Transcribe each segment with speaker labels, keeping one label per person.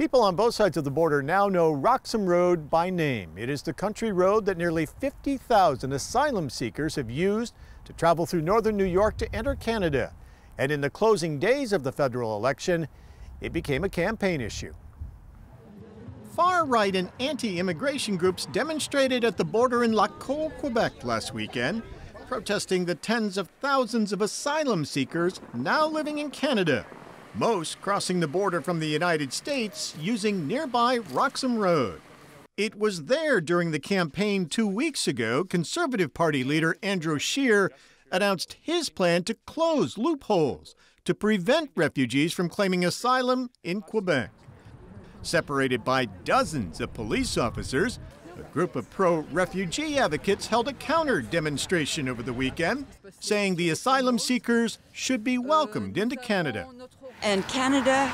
Speaker 1: People on both sides of the border now know Roxham Road by name. It is the country road that nearly 50,000 asylum seekers have used to travel through northern New York to enter Canada. And in the closing days of the federal election, it became a campaign issue. Far-right and anti-immigration groups demonstrated at the border in Lacolle, Quebec last weekend, protesting the tens of thousands of asylum seekers now living in Canada, most crossing the border from the United States using nearby Roxham Road. It was there during the campaign 2 weeks ago, Conservative Party leader Andrew Scheer announced his plan to close loopholes to prevent refugees from claiming asylum in Quebec. Separated by dozens of police officers, a group of pro-refugee advocates held a counter-demonstration over the weekend, saying the asylum seekers should be welcomed into Canada.
Speaker 2: And Canada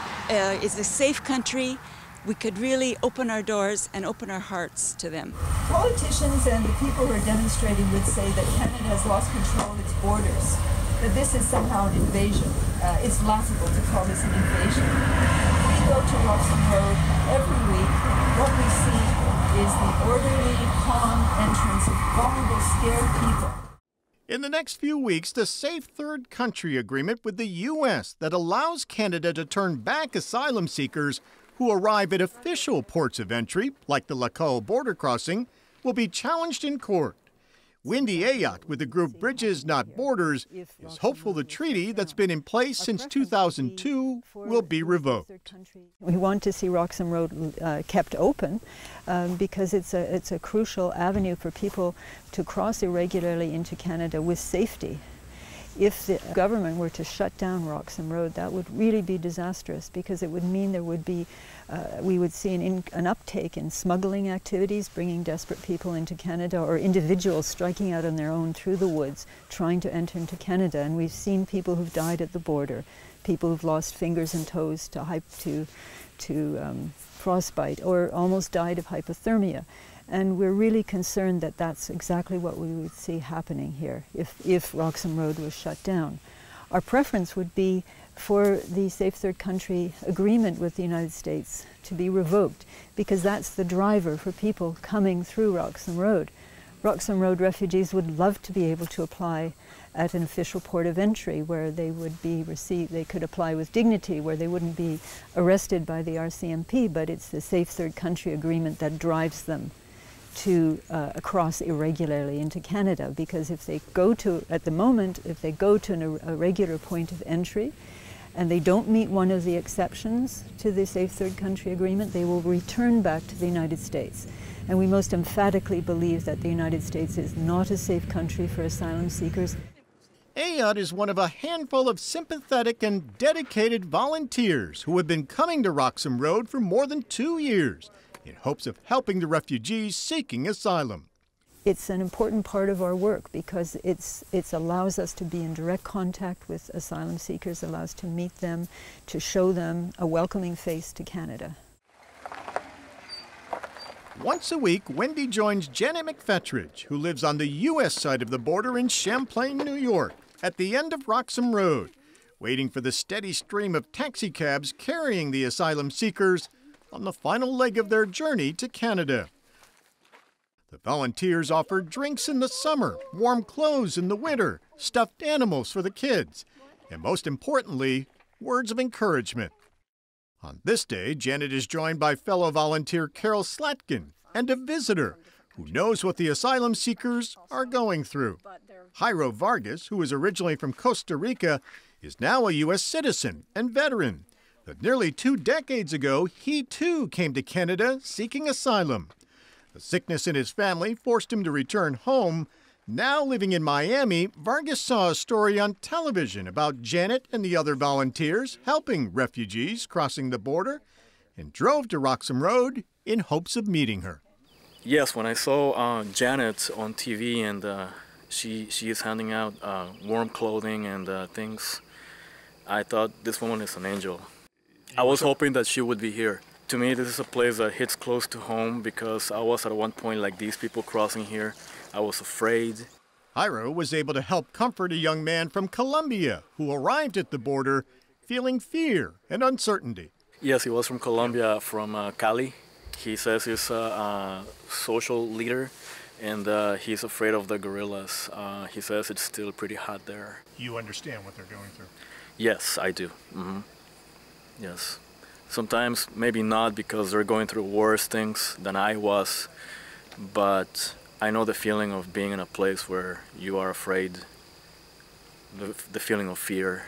Speaker 2: is a safe country. We could really open our doors and open our hearts to them.
Speaker 3: Politicians and the people who are demonstrating would say that Canada has lost control of its borders, that this is somehow an invasion. It's laughable to call this an invasion. We go to Roxham Road every week. What we see is the orderly, calm entrance of vulnerable, scared people.
Speaker 1: In the next few weeks, the Safe Third Country Agreement with the U.S. that allows Canada to turn back asylum seekers who arrive at official ports of entry, like the Lacolle Border Crossing, will be challenged in court. Wendy Ayotte with the group Bridges Not Borders is hopeful the treaty that's been in place since 2002 will be revoked.
Speaker 4: We want to see Roxham Road kept open because it's a crucial avenue for people to cross irregularly into Canada with safety. If the government were to shut down Roxham Road, that would really be disastrous because it would mean there would be, we would see an uptake in smuggling activities, bringing desperate people into Canada, or individuals striking out on their own through the woods, trying to enter into Canada. And we've seen people who've died at the border, people who've lost fingers and toes to frostbite, or almost died of hypothermia. And we're really concerned that that's exactly what we would see happening here if Roxham Road was shut down. Our preference would be for the Safe Third Country Agreement with the United States to be revoked, because that's the driver for people coming through Roxham Road. Roxham Road refugees would love to be able to apply at an official port of entry where they would be received, they could apply with dignity, where they wouldn't be arrested by the RCMP, but it's the Safe Third Country Agreement that drives them to cross irregularly into Canada, because if they go to, at the moment, if they go to a regular point of entry and they don't meet one of the exceptions to the Safe Third Country Agreement, they will return back to the United States. And we most emphatically believe that the United States is not a safe country for asylum seekers.
Speaker 1: Ayotte is one of a handful of sympathetic and dedicated volunteers who have been coming to Roxham Road for more than 2 years, in hopes of helping the refugees seeking asylum.
Speaker 4: It's an important part of our work because it allows us to be in direct contact with asylum seekers, allows to meet them, to show them a welcoming face to Canada.
Speaker 1: Once a week, Wendy joins Janet McFetridge, who lives on the U.S. side of the border in Champlain, New York, at the end of Roxham Road, waiting for the steady stream of taxicabs carrying the asylum seekers on the final leg of their journey to Canada. The volunteers offer drinks in the summer, warm clothes in the winter, stuffed animals for the kids, and most importantly, words of encouragement. On this day, Janet is joined by fellow volunteer Carol Slatkin and a visitor who knows what the asylum seekers are going through. Jairo Vargas, who is originally from Costa Rica, is now a U.S. citizen and veteran. But nearly 2 decades ago, he too came to Canada seeking asylum. The sickness in his family forced him to return home. Now living in Miami, Vargas saw a story on television about Janet and the other volunteers helping refugees crossing the border and drove to Roxham Road in hopes of meeting her.
Speaker 5: Yes, when I saw Janet on TV and she is handing out warm clothing and things, I thought this woman is an angel. I was hoping that she would be here. To me, this is a place that hits close to home because I was at one point like these people crossing here. I was afraid.
Speaker 1: Jairo was able to help comfort a young man from Colombia who arrived at the border feeling fear and uncertainty.
Speaker 5: Yes, he was from Colombia, from Cali. He says he's a social leader, and he's afraid of the guerrillas. He says it's still pretty hot there.
Speaker 1: You understand what they're going through?
Speaker 5: Yes, I do. Yes. Sometimes maybe not because they're going through worse things than I was, but I know the feeling of being in a place where you are afraid, the feeling of fear.